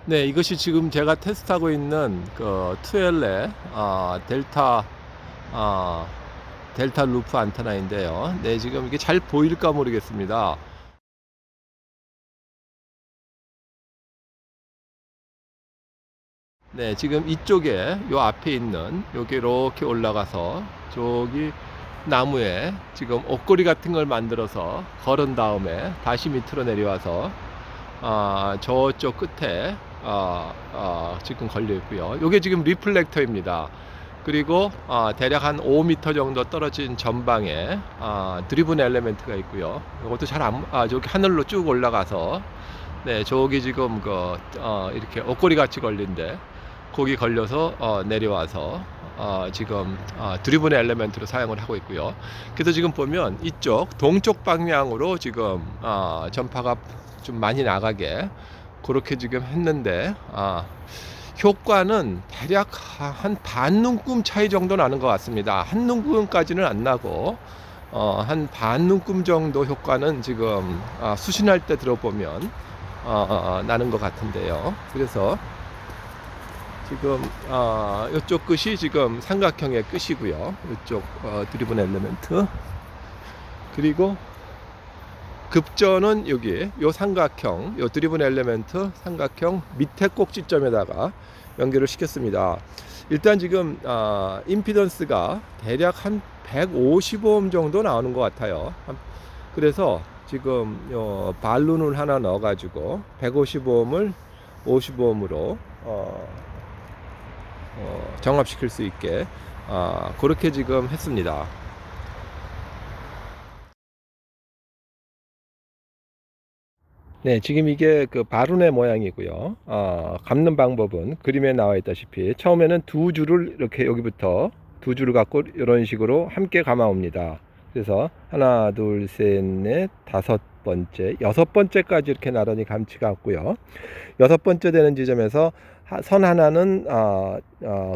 네, 이것이 지금 제가 테스트하고 있는 그 투엘레 델타 아, 델타 루프 안테나인데요. 네, 지금 이게 잘 보일까 모르겠습니다. 네, 지금 이쪽에 요 앞에 있는 요게 이렇게 올라가서 저기 나무에 지금 옷걸이 같은 걸 만들어서 걸은 다음에 다시 밑으로 내려와서 저쪽 끝에 지금 걸려 있고요. 요게 지금 리플렉터입니다. 그리고 대략 한 5m 정도 떨어진 전방에 드리븐 엘리멘트가 있고요. 이것도 저기 하늘로 쭉 올라가서 네, 저기 지금 이렇게 옷걸이 같이 걸린데 거기 걸려서 내려와서 지금 드리븐 엘리멘트로 사용을 하고 있고요. 그래서 지금 보면 이쪽 동쪽 방향으로 지금 전파가 좀 많이 나가게 그렇게 지금 했는데 효과는 대략 한 반 눈금 차이 정도 나는 것 같습니다. 한 눈금까지는 안 나고 한 반 눈금 정도 효과는 지금 수신할 때 들어보면 나는 것 같은데요. 그래서 지금 이쪽 끝이 지금 삼각형의 끝이고요. 이쪽 드리븐 엘리멘트, 그리고 급전은 여기 요 삼각형, 요 드리븐 엘리멘트 삼각형 밑에 꼭지점에다가 연결을 시켰습니다. 일단 지금 임피던스가 대략 한 150오hm 정도 나오는 것 같아요. 그래서 지금 요 발룬을 하나 넣어 가지고 150ohm을 50ohm으로 정합시킬 수 있게 그렇게 지금 했습니다. 네, 지금 이게 그 바룬의 모양이고요. 감는 방법은 그림에 나와 있다시피 처음에는 두 줄을 이렇게 여기부터 두 줄을 갖고 이런 식으로 함께 감아옵니다. 그래서 하나, 둘, 셋, 넷, 다섯 번째, 여섯 번째까지 이렇게 나란히 감치 갖고요. 여섯 번째 되는 지점에서 선 하나는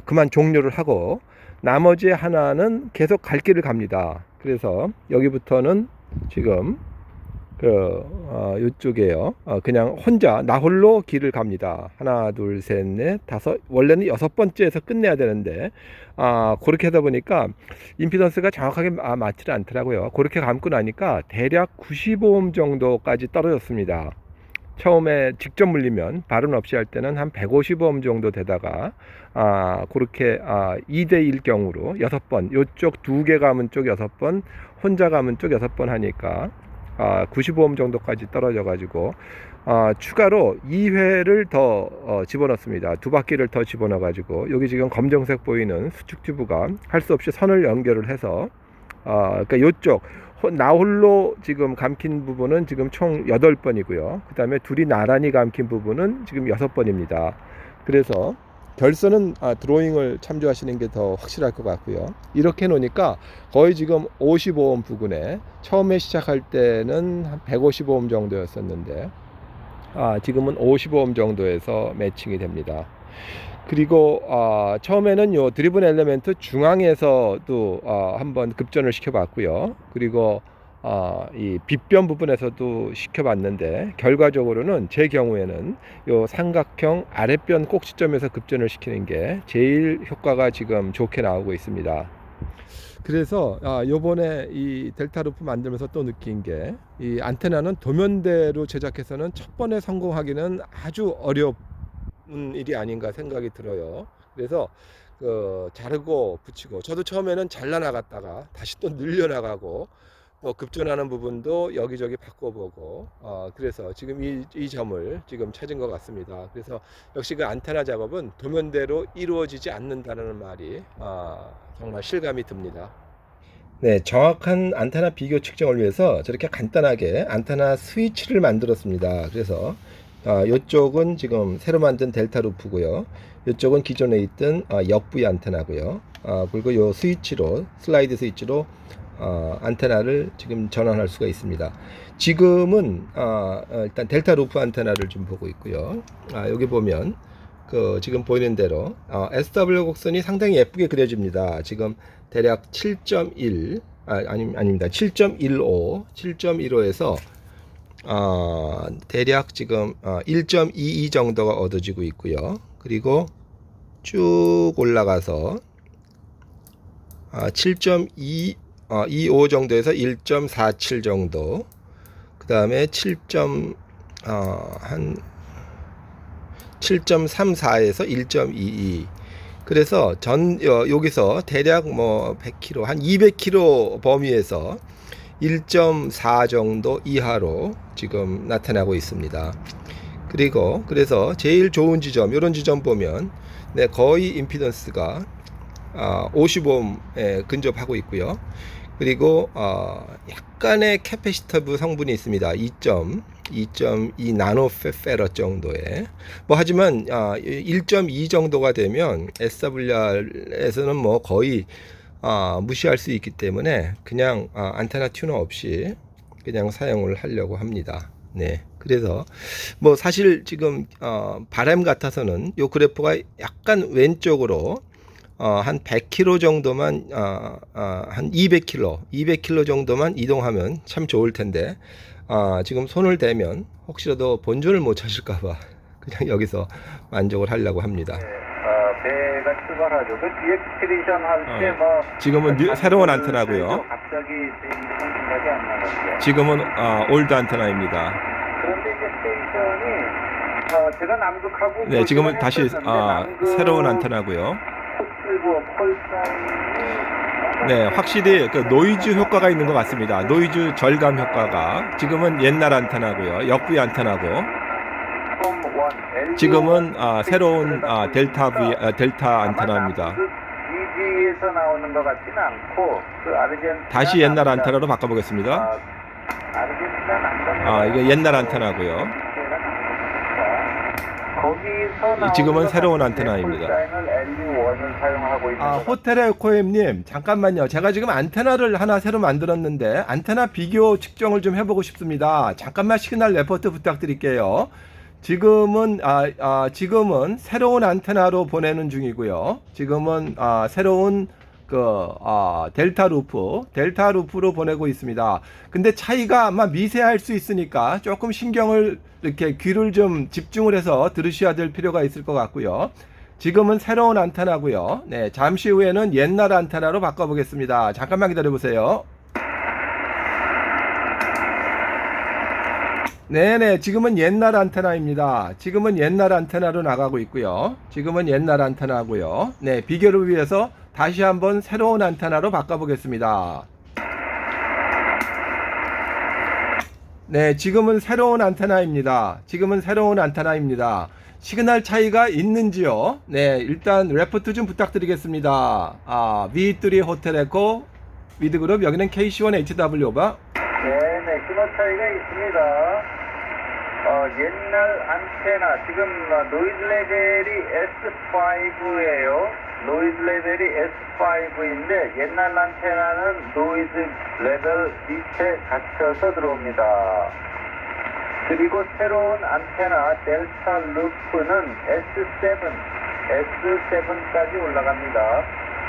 그만 종료를 하고 나머지 하나는 계속 갈 길을 갑니다. 그래서 여기부터는 지금 이쪽에요. 그냥 혼자 나 홀로 길을 갑니다. 하나, 둘, 셋, 넷, 다섯. 원래는 여섯 번째에서 끝내야 되는데 그렇게 하다 보니까 임피던스가 정확하게 맞지를 않더라고요. 그렇게 감고 나니까 대략 95ohm 정도까지 떨어졌습니다. 처음에 직접 물리면 발은 없이 할 때는 한 150ohm 정도 되다가 그렇게 2대1 경우로 6번, 요쪽 두 개 감은 쪽 6번, 혼자 감은 쪽 6번 하니까 95ohm 정도까지 떨어져 가지고 추가로 2회를 더 집어넣습니다. 두 바퀴를 더 집어넣어 가지고 여기 지금 검정색 보이는 수축 튜브가 할 수 없이 선을 연결을 해서 그러니까 요쪽 나 홀로 지금 감긴 부분은 지금 총 8번이고요. 그 다음에 둘이 나란히 감긴 부분은 지금 6번입니다. 그래서 결선은 드로잉을 참조하시는 게 더 확실할 것 같고요. 이렇게 놓으니까 거의 지금 55ohm 부근에 처음에 시작할 때는 한 150ohm 정도였었는데 지금은 55ohm 정도에서 매칭이 됩니다. 그리고 처음에는 요 드리븐 엘리멘트 중앙에서도 한번 급전을 시켜봤고요. 그리고 이 빗변 부분에서도 시켜봤는데 결과적으로는 제 경우에는 요 삼각형 아랫변 꼭지점에서 급전을 시키는 게 제일 효과가 지금 좋게 나오고 있습니다. 그래서 요번에 이 델타 루프 만들면서 또 느낀 게 이 안테나는 도면대로 제작해서는 첫 번에 성공하기는 아주 어려운 일이 아닌가 생각이 들어요. 그래서 자르고 붙이고 저도 처음에는 잘라나갔다가 다시 또 늘려나가고 급전하는 부분도 여기저기 바꿔보고 그래서 지금 이 점을 지금 찾은 것 같습니다. 그래서 역시 그 안테나 작업은 도면대로 이루어지지 않는다는 말이 정말 실감이 듭니다. 네, 정확한 안테나 비교 측정을 위해서 저렇게 간단하게 안테나 스위치를 만들었습니다. 그래서 이쪽은 지금 새로 만든 델타 루프고요. 이쪽은 기존에 있던 역부위 안테나고요. 그리고 요 스위치로 슬라이드 스위치로 안테나를 지금 전환할 수가 있습니다. 지금은 일단 델타 루프 안테나를 좀 보고 있고요. 여기 보면 지금 보이는 대로 SW 곡선이 상당히 예쁘게 그려집니다. 지금 대략 7.1 아닙니다. 7.15 7.15에서 대략 지금 1.22 정도가 얻어지고 있고요. 그리고 쭉 올라가서 7.25 정도에서 1.47 정도, 그 다음에 7.34에서 1.22. 그래서 여기서 대략 뭐 100km, 한 200km 범위에서 1.4 정도 이하로 지금 나타나고 있습니다. 그래서 제일 좋은 지점, 이런 지점 보면 거의 임피던스가 50ohm에 근접하고 있고요. 그리고 약간의 캐패시터브 성분이 있습니다. 2.2 나노페러 정도의, 하지만 1.2 정도가 되면 SWR에서는 뭐 거의 무시할 수 있기 때문에 그냥 안테나 튜너 없이 그냥 사용을 하려고 합니다. 네, 그래서 사실 지금 바람 같아서는 요 그래프가 약간 왼쪽으로 한 100km 정도만, 한 200km 정도만 이동하면 참 좋을 텐데, 지금 손을 대면 혹시라도 본전을 못 찾을까봐 그냥 여기서 만족을 하려고 합니다. 배가 출발하죠. 그 디엑스트리션 할 때 지금은 새로운 안테나고요. 갑자기 생각이 안 나거든요. 지금은 올드 안테나입니다. 그런데 이제 스테이션이 제가 남극하고 네, 지금은 다시 새로운 안테나고요. 네, 확실히 그 노이즈 효과가 있는 것 같습니다. 노이즈 절감 효과가. 지금은 옛날 안테나고요. 역부위 안테나고. 지금은 새로운 델타 안테나입니다. DG에서 나오는 것 같지는 않고 다시 옛날 안테나로 바꿔보겠습니다. 이게 옛날 안테나고요. 지금은 새로운 안테나입니다. 호텔 에코엠님, 잠깐만요. 제가 지금 안테나를 하나 새로 만들었는데 안테나 비교 측정을 좀 해보고 싶습니다. 잠깐만 시그널 레포트 부탁드릴게요. 지금은 새로운 안테나로 보내는 중이고요. 지금은 새로운 델타 루프로 보내고 있습니다. 근데 차이가 아마 미세할 수 있으니까 조금 신경을, 이렇게 귀를 좀 집중을 해서 들으셔야 될 필요가 있을 것 같고요. 지금은 새로운 안테나고요. 네, 잠시 후에는 옛날 안테나로 바꿔보겠습니다. 잠깐만 기다려보세요. 네네, 지금은 옛날 안테나입니다. 지금은 옛날 안테나로 나가고 있고요. 지금은 옛날 안테나고요. 네, 비교를 위해서 다시 한번 새로운 안테나로 바꿔보겠습니다. 네, 지금은 새로운 안테나입니다. 지금은 새로운 안테나입니다. 시그널 차이가 있는지요? 네, 일단 레포트 좀 부탁드리겠습니다. V3 호텔 에코 위드그룹, 여기는 KC1HW가. 네, 시그널 차이가 있습니다. 옛날 안테나, 지금 노이즈 레벨이 S5예요. 노이즈 레벨이 S5인데 옛날 안테나는 노이즈 레벨 밑에 갇혀서 들어옵니다. 그리고 새로운 안테나 델타 루프는 S7까지 올라갑니다.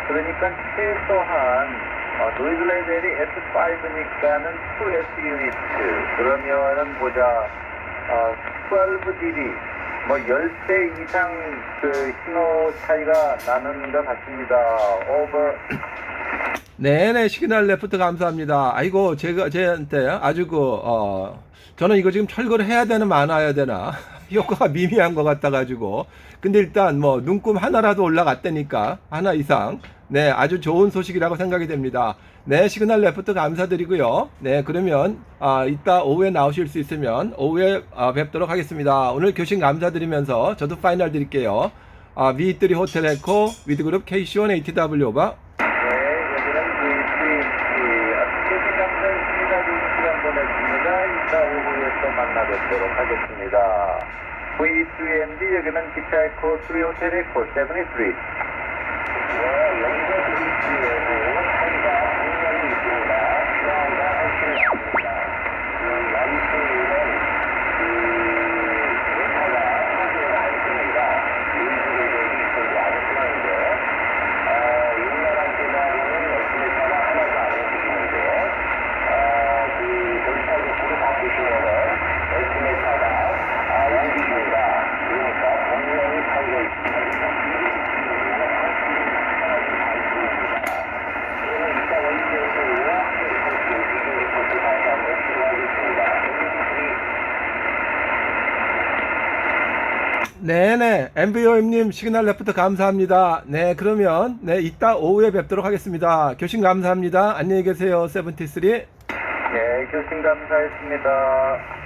그러니까 최소한 노이즈 레벨이 S5니까는 2S 유니트, 그러면은 보자, 12dB, 10배 이상 신호 차이가 나는 것 같습니다. 오버. 네네, 시그널 레프트 감사합니다. 아이고, 저한테 아주 저는 이거 지금 철거를 해야 되나 말아야 되나 효과가 미미한 것 같아가지고. 근데 일단 눈금 하나라도 올라갔다니까, 하나 이상. 네, 아주 좋은 소식이라고 생각이 됩니다. 네, 시그널 레프트 감사드리고요. 네, 그러면 이따 오후에 나오실 수 있으면 오후에 뵙도록 하겠습니다. 오늘 교신 감사드리면서 저도 파이널 드릴게요. V3 호텔 에코 위드그룹 KC1HW가. 네, 여기는 V3 교신 감사했습니다. 좋은 시간 보냈습니다. 이따 오후에 또 만나 뵙도록 하겠습니다. V3MD, 여기는 기차 에코 3 호텔 에코 73. 여기서 V3에코 네네, MVO님 시그널 레프트 감사합니다. 네, 그러면 네 이따 오후에 뵙도록 하겠습니다. 교신 감사합니다. 안녕히 계세요. 73. 예, 교신 감사했습니다.